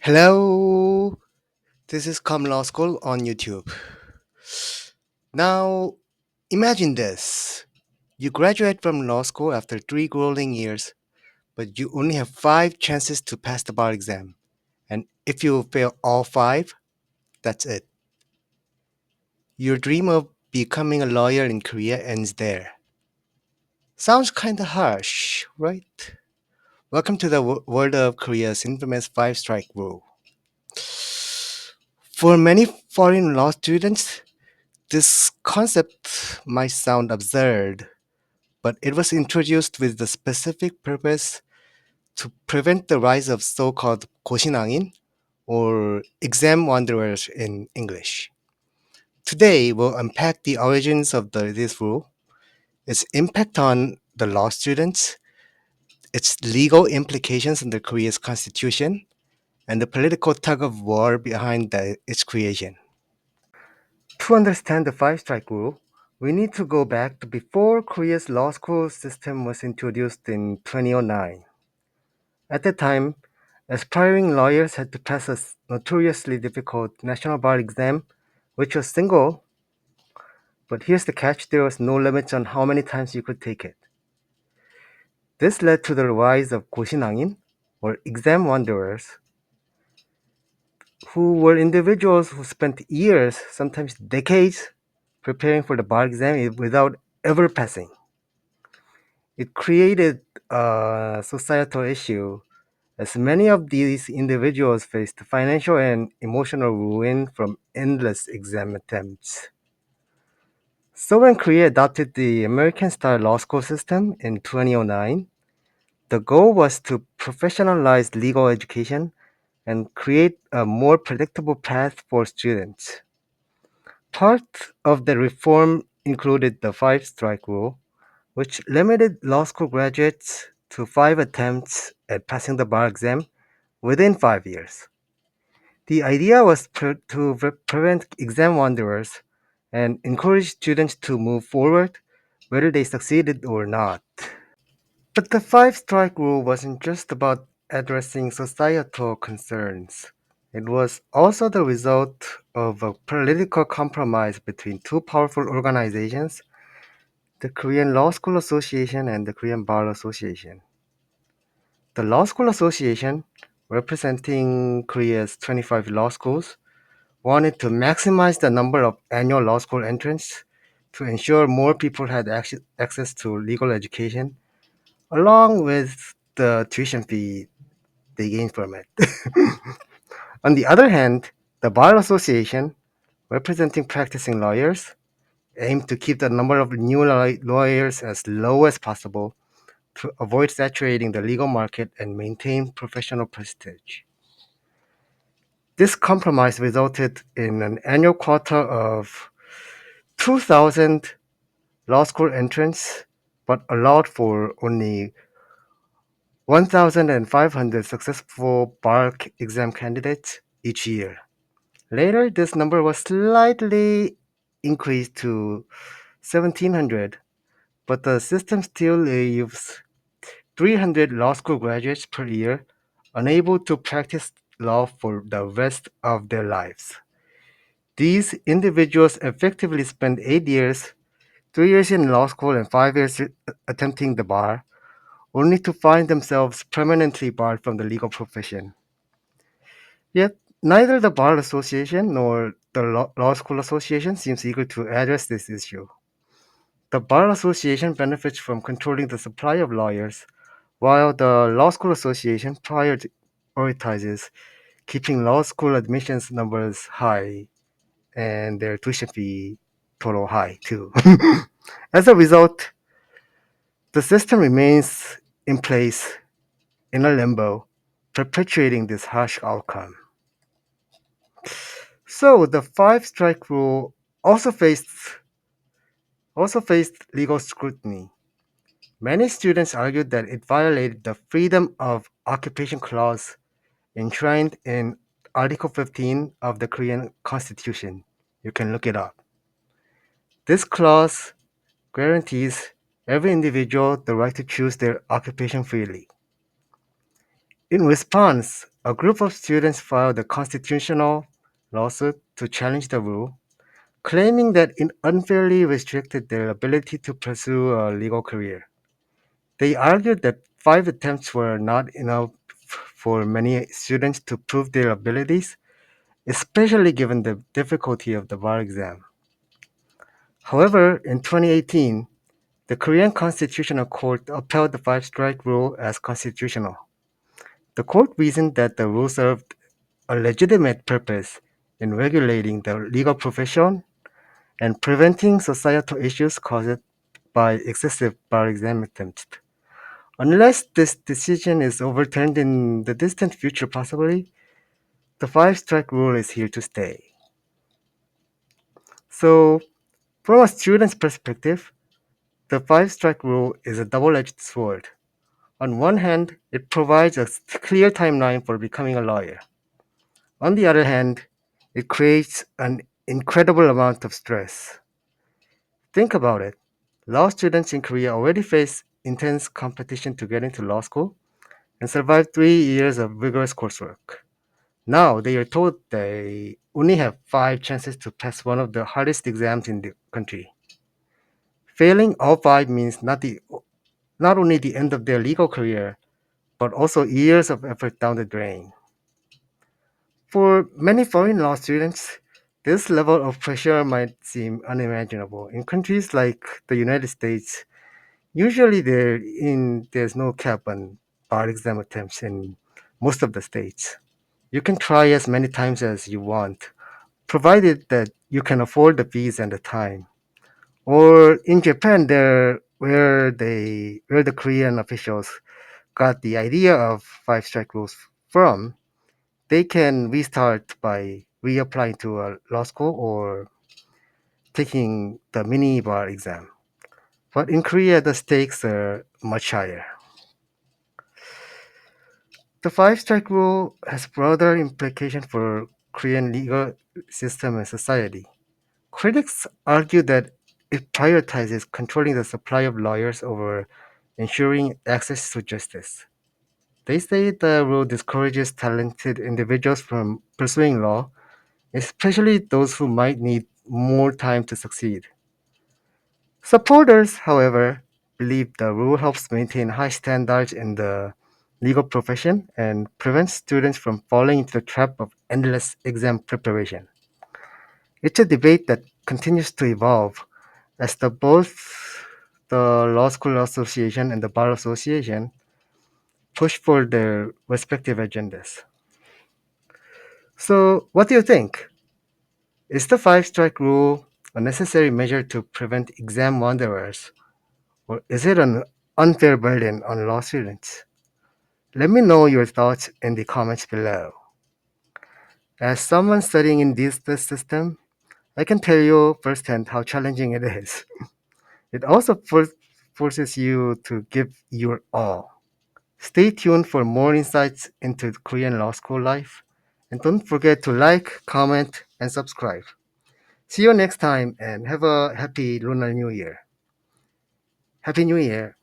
Hello, this is Come Law School on YouTube. Now, imagine this. You graduate from law school after 3 grueling years, but you only have 5 chances to pass the bar exam. And if you fail all 5, that's it. Your dream of becoming a lawyer in Korea ends there. Sounds kinda harsh, right? Welcome to the world of Korea's infamous 5 strike rule. For many foreign law students, this concept might sound absurd, but it was introduced with the specific purpose to prevent the rise of so-called 고시낭인 or exam wanderers in English. Today, we'll unpack the origins of this rule, its impact on the law students, its legal implications under Korea's constitution, and the political tug of war behind its creation. To understand the 5 strike rule, we need to go back to before Korea's law school system was introduced in 2009. At that time, aspiring lawyers had to pass a notoriously difficult national bar exam, which was single, but here's the catch, there was no limit on how many times you could take it. This led to the rise of 고시낭인, or exam wanderers, who were individuals who spent years, sometimes decades, preparing for the bar exam without ever passing. It created a societal issue as many of these individuals faced financial and emotional ruin from endless exam attempts. So when Korea adopted the American-style law school system in 2009, the goal was to professionalize legal education and create a more predictable path for students. Part of the reform included the 5 strike rule, which limited law school graduates to 5 attempts at passing the bar exam within 5 years. The idea was to prevent exam wanderers and encourage students to move forward whether they succeeded or not. But the 5 strike rule wasn't just about addressing societal concerns. It was also the result of a political compromise between two powerful organizations, the Korean Law School Association and the Korean Bar Association. The Law School Association, representing Korea's 25 law schools, wanted to maximize the number of annual law school entrants to ensure more people had access to legal education, along with the tuition fee they gained from it. On the other hand, the Bar Association, representing practicing lawyers, aimed to keep the number of new lawyers as low as possible to avoid saturating the legal market and maintain professional prestige. This compromise resulted in an annual quota of 2,000 law school entrants, but allowed for only 1,500 successful bar exam candidates each year. Later, this number was slightly increased to 1,700, but the system still leaves 300 law school graduates per year unable to practice law for the rest of their lives. These individuals effectively spend 8 years, 3 years in law school and 5 years attempting the bar, only to find themselves permanently barred from the legal profession. Yet, neither the Bar Association nor the Law School Association seems eager to address this issue. The Bar Association benefits from controlling the supply of lawyers, while the Law School Association prioritizes keeping law school admissions numbers high and their tuition fee total high too. As a result, the system remains in place in a limbo, perpetuating this harsh outcome. So the 5 strike rule also faced legal scrutiny. Many students argued that it violated the freedom of occupation clause enshrined in Article 15 of the Korean Constitution. You can look it up. This clause guarantees every individual the right to choose their occupation freely. In response, A group of students filed a constitutional lawsuit to challenge the rule, claiming that it unfairly restricted their ability to pursue a legal career. They argued that 5 attempts were not enough for many students to prove their abilities, especially given the difficulty of the bar exam. However, in 2018, the Korean Constitutional Court upheld the five-strike rule as constitutional. The court reasoned that the rule served a legitimate purpose in regulating the legal profession and preventing societal issues caused by excessive bar exam attempts. Unless this decision is overturned in the distant future, possibly, the five-strike rule is here to stay. So, from a student's perspective, the five-strike rule is a double-edged sword. On one hand, it provides a clear timeline for becoming a lawyer. On the other hand, it creates an incredible amount of stress. Think about it. Law students in Korea already face intense competition to get into law school and survive 3 years of rigorous coursework. Now they are told they only have 5 chances to pass one of the hardest exams in the country. Failing all 5 means not only the end of their legal career, but also years of effort down the drain. For many foreign law students, this level of pressure might seem unimaginable. In countries like the United States, usually there's no cap on bar exam attempts in most of the states. You can try as many times as you want, provided that you can afford the fees and the time. Or in Japan, where the Korean officials got the idea of five strike rules from, they can restart by reapplying to a law school or taking the mini bar exam. But in Korea, the stakes are much higher. The five strike rule has broader implications for Korean legal system and society. Critics argue that it prioritizes controlling the supply of lawyers over ensuring access to justice. They say the rule discourages talented individuals from pursuing law, especially those who might need more time to succeed. Supporters, however, believe the rule helps maintain high standards in the legal profession and prevents students from falling into the trap of endless exam preparation. It's a debate that continues to evolve as both the Law School Association and the Bar Association push for their respective agendas. So, what do you think? Is the five strike rule a necessary measure to prevent exam wanderers, or is it an unfair burden on law students? Let me know your thoughts in the comments below. As someone studying in this system, I can tell you firsthand how challenging it is. It also forces you to give your all. Stay tuned for more insights into Korean law school life. And don't forget to like, comment, and subscribe. See you next time and have a happy Lunar New Year. Happy New Year.